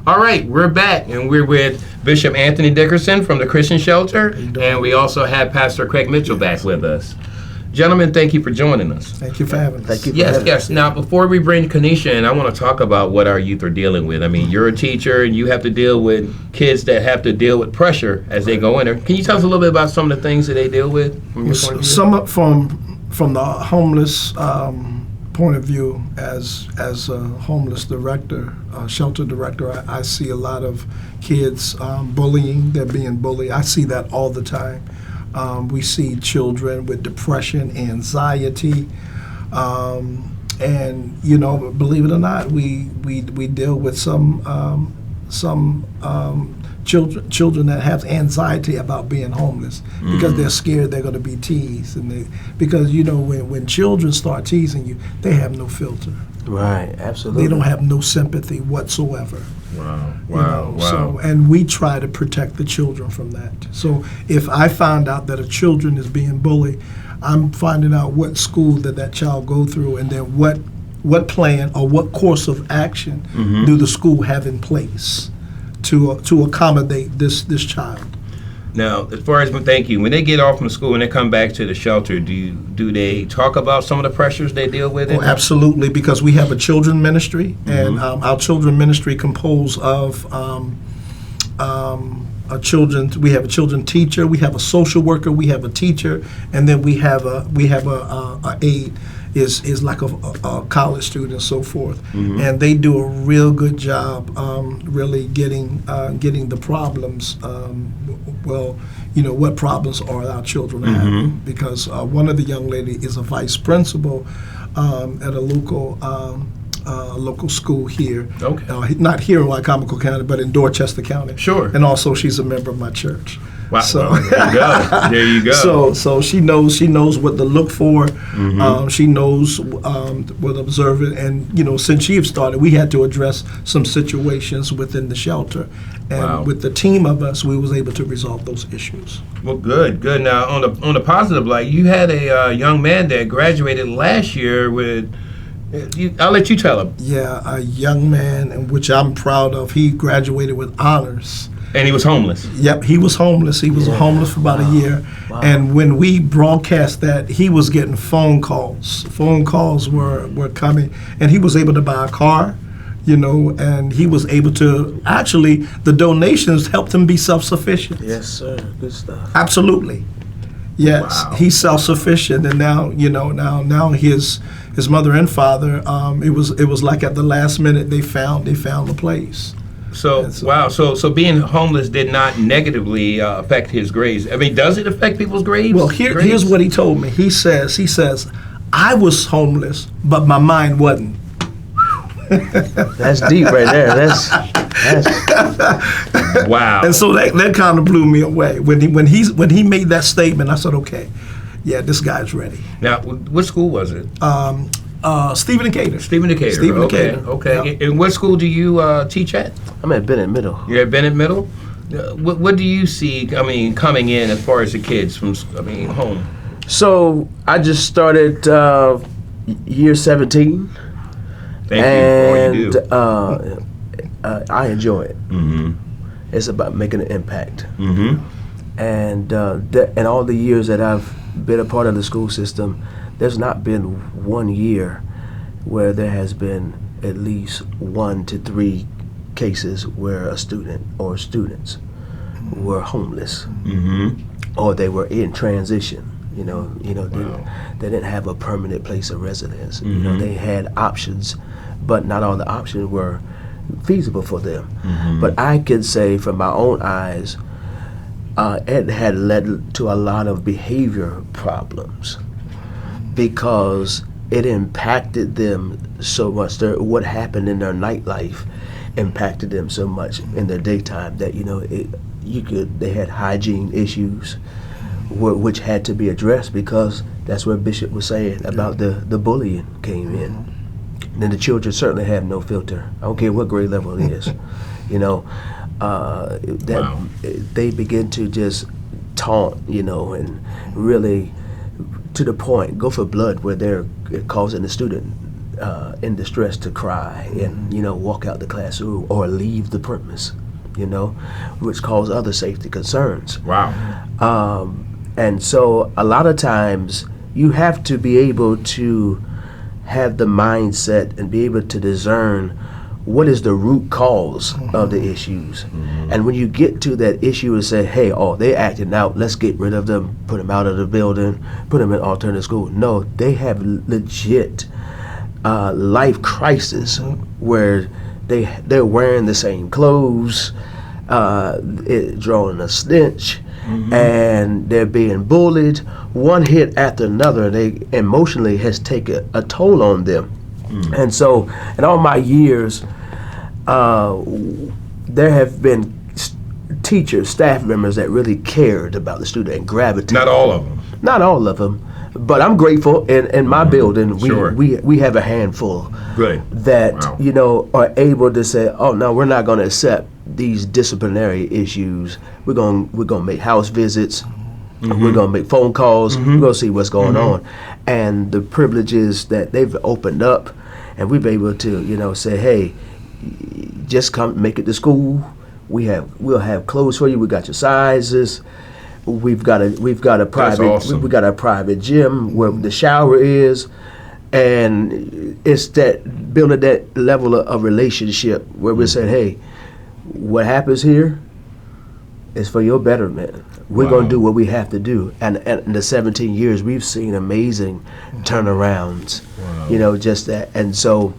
All right, we're back, and we're with Bishop Anthony Dickerson from the Christian Shelter, and we also have Pastor Craig Mitchell back with us. Gentlemen, thank you for joining us. Thank you for having us. Thank you for Yes, having yes. us. Now, before we bring Kanisha in, I want to talk about what our youth are dealing with. I mean, you're a teacher, and you have to deal with kids that have to deal with pressure as they go in there. Can you tell us a little bit about some of the things that they deal with from your point of view? Some from the homeless point of view, as a homeless director, shelter director, I see a lot of kids bullying. They're being bullied. I see that all the time. We see children with depression, anxiety, and believe it or not, we deal with some children that have anxiety about being homeless because they're scared they're going to be teased, and because when children start teasing you, they have no filter. Right, absolutely. They don't have no sympathy whatsoever. Wow. So, and we try to protect the children from that. So if I find out that a children is being bullied, I'm finding out what school that child go through, and then what plan or what course of action do the school have in place to accommodate this child. Now, as far as thank you, when they get off from school and they come back to the shelter, do they talk about some of the pressures they deal with? Oh, absolutely, because we have a children ministry, and our children ministry composed of a children. We have a children teacher, we have a social worker, we have a teacher, and then we have a aide. Is like a college student and so forth, and they do a real good job, really getting the problems. What problems are our children having? Because one of the young lady is a vice principal at a local school here. Okay. Not here in Wycomico County, but in Dorchester County. Sure. And also, she's a member of my church. Wow. So There you go. So she knows what to look for. She knows what to observe it, and since she started, we had to address some situations within the shelter, and with the team of us, we was able to resolve those issues. Well, good. Now, on the positive light, you had a young man that graduated last year with. I'll let you tell him. Yeah, a young man, and which I'm proud of. He graduated with honors. And he was homeless. Yep, he was homeless. He was homeless for about a year. Wow. And when we broadcast that, he was getting phone calls. Phone calls were coming, and he was able to buy a car, and he was able to, actually, the donations helped him be self-sufficient. Yes, sir. Good stuff. Absolutely. Yes, Wow. he's self-sufficient, and now now his mother and father. It was like at the last minute they found the place. So wow. So being homeless did not negatively affect his grades. I mean, does it affect people's grades? Well, here's what he told me. He says, I was homeless, but my mind wasn't. That's deep right there. That's wow. And so that kind of blew me away. When he made that statement, I said, okay, yeah, this guy's ready. Now, what school was it? Stephen Decatur. Stephen Decatur. Stephen Okay. Decatur. Okay. Yep. And what school do you teach at? I'm at Bennett Middle. You're at Bennett Middle. What do you see? I mean, coming in as far as the kids from home. So I just started year 17. Thank you for all you do. I enjoy it. Mm-hmm. It's about making an impact. Mm-hmm. And in all the years that I've been a part of the school system, there's not been 1 year where there has been at least 1 to 3 cases where a student or students were homeless, or they were in transition. Wow. They didn't have a permanent place of residence. They had options, but not all the options were feasible for them. But I can say from my own eyes, it had led to a lot of behavior problems because it impacted them so much. What happened in their nightlife impacted them so much in their daytime that they had hygiene issues which had to be addressed, because that's what Bishop was saying about the bullying came in. And the children certainly have no filter. I don't care what grade level it is. They begin to just taunt, and really to the point go for blood where they're causing the student in distress to cry and walk out the classroom or leave the premise, which cause other safety concerns. Wow. And so a lot of times you have to be able to have the mindset and be able to discern what is the root cause of the issues. And when you get to that issue and say, hey, they're acting out, let's get rid of them, put them out of the building, put them in alternative school. No, they have legit life crisis where they're wearing the same clothes, drawing a stench, and they're being bullied. One hit after another, they emotionally has taken a toll on them. And so, in all my years, there have been teachers, staff members that really cared about the student and gravitated. Not all of them. Not all of them, but I'm grateful. In my building, we have a handful that are able to say, "Oh no, we're not going to accept these disciplinary issues. We're gonna make house visits. We're gonna make phone calls. We're gonna see what's going on." And the privileges that they've opened up, and we've been able to say, "Hey, just come make it to school. We'll have clothes for you. We got your sizes. We've got a private awesome. we got a private gym where the shower is." And it's that building that level of relationship where we're saying, "Hey, what happens here is for your betterment. We're going to do what we have to do." And in the 17 years, we've seen amazing turnarounds. Just that. And so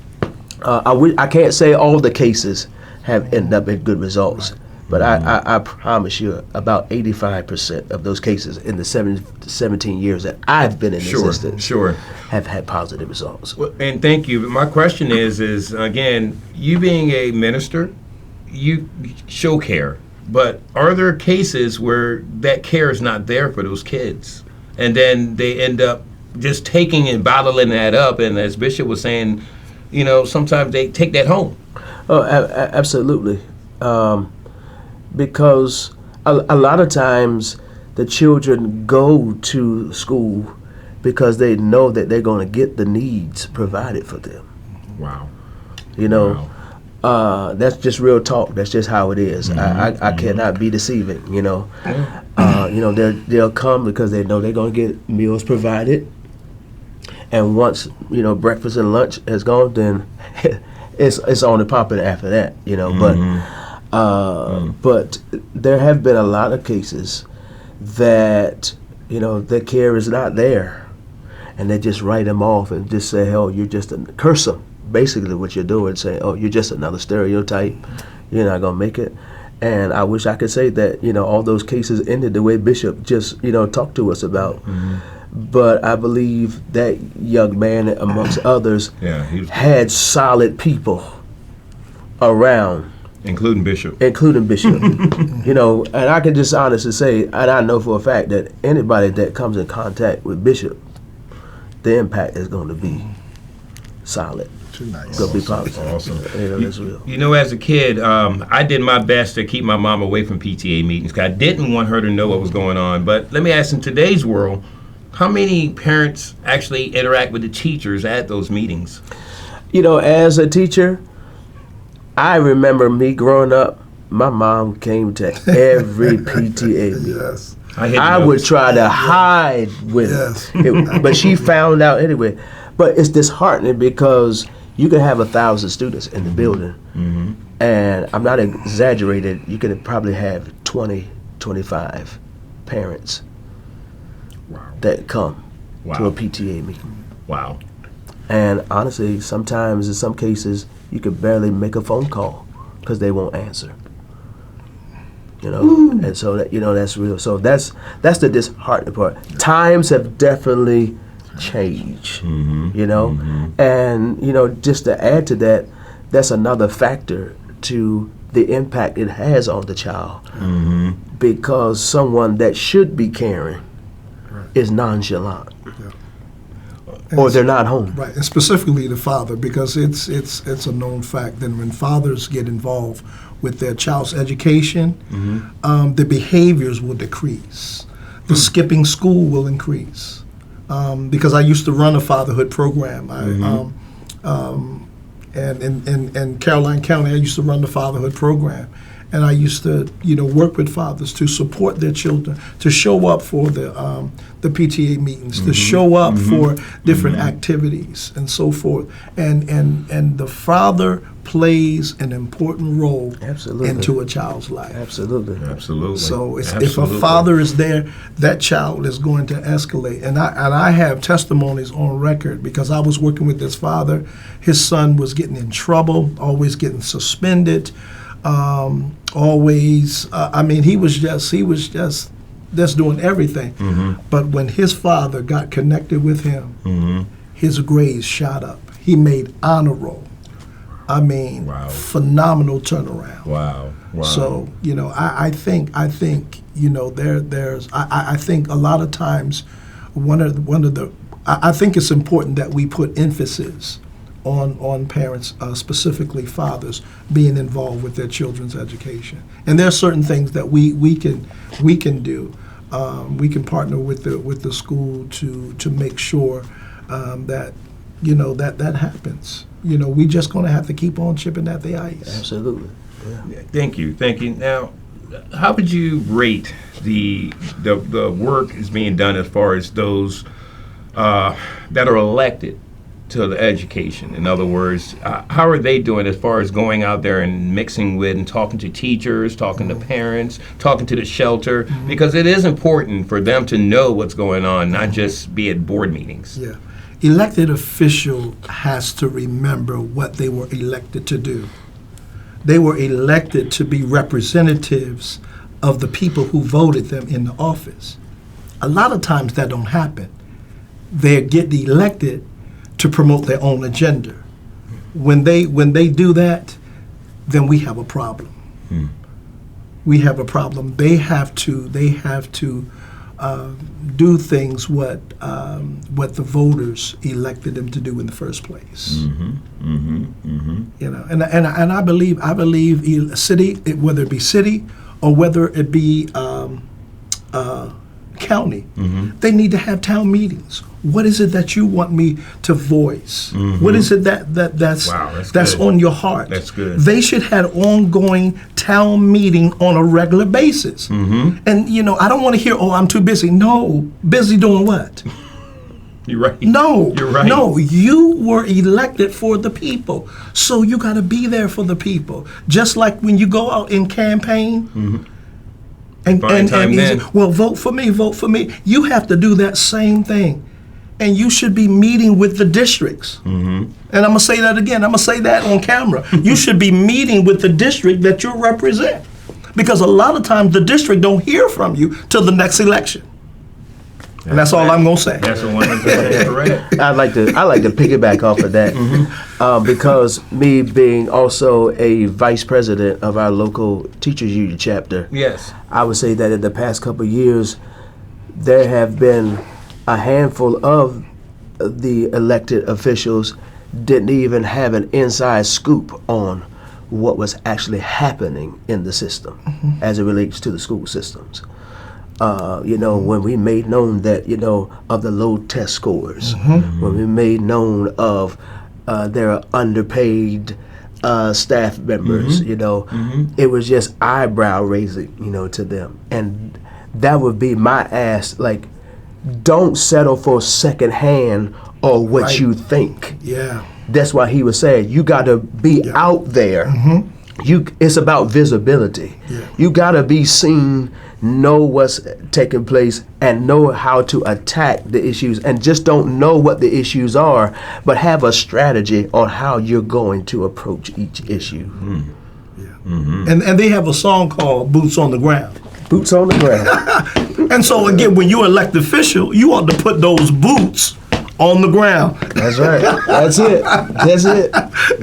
I can't say all the cases have ended up in good results, but I promise you about 85% of those cases in the 17 years that I've been in existence have had positive results. Well, and thank you. But my question is again, you being a minister, you show care. But are there cases where that care is not there for those kids? And then they end up just taking and bottling that up. And as Bishop was saying, sometimes they take that home. Oh, absolutely. Because a lot of times the children go to school because they know that they're going to get the needs provided for them. Wow. That's just real talk. That's just how it is. I cannot be deceiving. They'll come because they know they're going to get meals provided, and once breakfast and lunch has gone, then it's on and popping after that. But there have been a lot of cases that the care is not there, and they just write them off and just say, "Oh, you're just curse them." Basically what you're doing, saying, "Oh, you're just another stereotype. You're not going to make it." And I wish I could say that, all those cases ended the way Bishop just, talked to us about. But I believe that young man, amongst others, had solid people around. Including Bishop. And I can just honestly say, and I know for a fact that anybody that comes in contact with Bishop, the impact is going to be solid. Too nice. Gonna be positive. Awesome. That's real. As a kid, I did my best to keep my mom away from PTA meetings because I didn't want her to know what was going on. But let me ask, in today's world, how many parents actually interact with the teachers at those meetings? As a teacher, I remember me growing up, my mom came to every PTA meeting. Yes. I would try to hide with it, but she found out anyway. But it's disheartening because you can have 1,000 students in the building, and I'm not exaggerated, you can probably have 20, 25 parents that come to a PTA meeting. Wow. And honestly, sometimes in some cases, you can barely make a phone call because they won't answer. And so that's real. So that's the disheartening part. Times have definitely changed, and just to add to that, that's another factor to the impact it has on the child, because someone that should be caring is nonchalant, or they're not home. Right, and specifically the father, because it's a known fact that when fathers get involved with their child's education, the behaviors will decrease. The skipping school will increase. Because I used to run a fatherhood program. And in Caroline County, I used to run the fatherhood program. And I used to, work with fathers to support their children, to show up for the PTA meetings, to show up for different activities and so forth. And the father plays an important role Absolutely. into a child's life. Absolutely. Absolutely. So if a Absolutely. father is there, that child is going to escalate. And I have testimonies on record because I was working with this father. His son was getting in trouble, always getting suspended. Always, he was just doing everything. But when his father got connected with him, his grades shot up. He made honor roll. Wow. Phenomenal turnaround. Wow. So I think there's I think a lot of times I think it's important that we put emphasis on parents, specifically fathers, being involved with their children's education. And there are certain things that we can do. We can partner with the school to make sure that that happens. We just going to have to keep on chipping at the ice. Absolutely. Yeah, thank you. Now, how would you rate the work is being done as far as those that are elected to the education? In other words, how are they doing as far as going out there and mixing with and talking to teachers, talking to parents, talking to the shelter? Because it is important for them to know what's going on, not just be at board meetings. Yeah. Elected official has to remember what they were elected to do. They were elected to be representatives of the people who voted them in the office. A lot of times that don't happen. They get elected to promote their own agenda. When they do that, then we have a problem. We have a problem. They have to do things what the voters elected them to do in the first place. And I believe city, whether it be city or whether it be county, they need to have town meetings. What is it that you want me to voice? What is it that's good. on your heart? That's good. They should have ongoing town meeting on a regular basis. And I don't want to hear, "Oh, I'm too busy." No, busy doing what? You're right. No, You're right. No, you were elected for the people, so you got to be there for the people. Just like when you go out and campaign. And well, vote for me, vote for me. You have to do that same thing. And you should be meeting with the districts. And I'm going to say that again. I'm going to say that on camera. You should be meeting with the district that you represent. Because a lot of times the district don't hear from you till the next election. And that's all I'm going to say. That's 100% correct. I like to piggyback off of that because me being also a vice president of our local teachers union chapter, Yes. I would say that in the past couple of years, there have been a handful of the elected officials didn't even have an inside scoop on what was actually happening in the system as it relates to the school systems. When we made known that, of the low test scores, when we made known of their underpaid staff members, it was just eyebrow raising, to them. And that would be my ask, like, don't settle for secondhand or what Right. you think. Yeah. That's why he was saying you got to be out there. It's about visibility. Yeah. You got to be seen, know what's taking place, and know how to attack the issues. And just don't know what the issues are, but have a strategy on how you're going to approach each issue. And they have a song called "Boots on the Ground." Boots on the ground. And so again, when you're elected official, you ought to put those boots on the ground. That's right. That's it. That's it.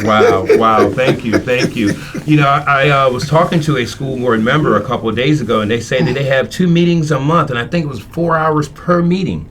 Wow. Thank you. I was talking to a school board member a couple of days ago, and they say that they have 2 meetings a month, and I think it was 4 hours per meeting.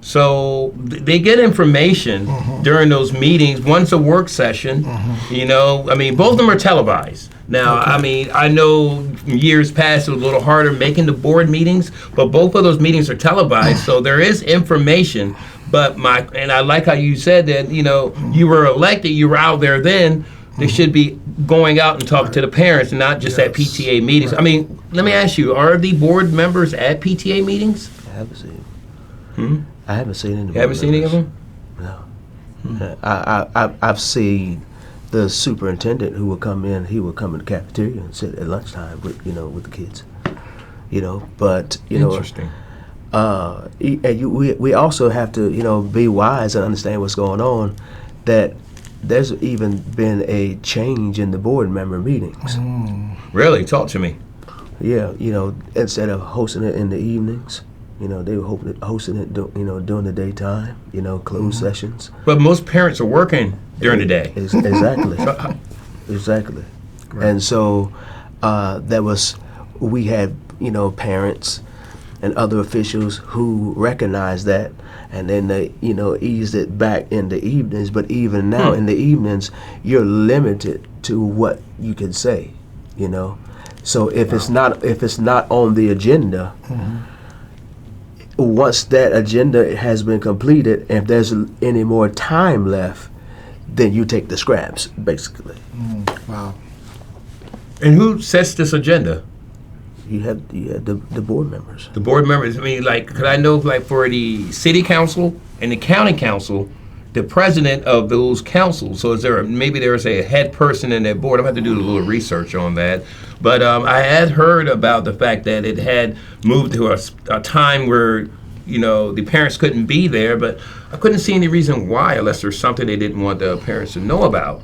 So they get information during those meetings. One's a work session, both of them are televised. Now, I know years past it was a little harder making the board meetings, but both of those meetings are televised, so there is information. But and I like how you said that, you were elected, you were out there then. They should be going out and talking to the parents and not just at PTA meetings. Right. I mean, let me ask you, are the board members at PTA meetings? I haven't seen. I haven't seen any. You haven't seen any of them? No. I've seen the superintendent who would come in. He would come in the cafeteria and sit at lunchtime with the kids. But Interesting. we also have to be wise and understand what's going on. That there's even been a change in the board member meetings. Really? Talk to me. Yeah, instead of hosting it in the evenings, they were hosting it during the daytime. Closed sessions. But most parents are working during the day. Exactly. Exactly. Right. And so we had parents and other officials who recognized that, and then they eased it back in the evenings. But even now in the evenings, you're limited to what you can say. So if it's not on the agenda, once that agenda has been completed, if there's any more time left, then you take the scraps, basically. Wow. And who sets this agenda? You have the board members. The board members. I mean, could I know, for the city council and the county council, the president of those councils? So maybe there's a head person in that board? I'm going to have to do a little research on that. But I had heard about the fact that it had moved to a time where, the parents couldn't be there, but I couldn't see any reason why, unless there's something they didn't want the parents to know about.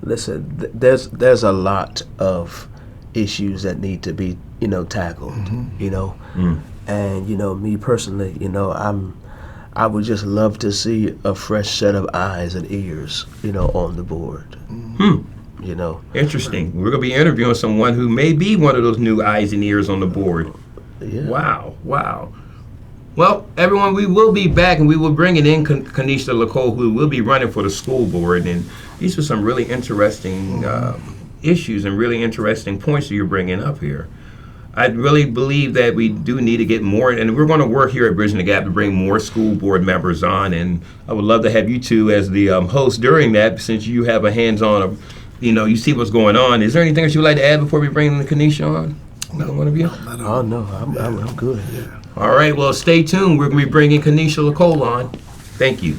Listen, there's a lot of issues that need to be tackled. And me personally, I would just love to see a fresh set of eyes and ears on the board. Interesting. We're going to be interviewing someone who may be one of those new eyes and ears on the board. Yeah. Wow. Well, everyone, we will be back, and we will bring in Kanisha Lacole, who will be running for the school board. And these are some really interesting issues and really interesting points that you're bringing up here. I really believe that we do need to get more, and we're going to work here at Bridging the Gap to bring more school board members on. And I would love to have you two as the host during that, since you have a hands-on, you see what's going on. Is there anything else you would like to add before we bring Kanisha on? No, one of you? Oh no, I'm good. Yeah. All right, well, stay tuned. We're going to be bringing Kanisha Lacole on. Thank you.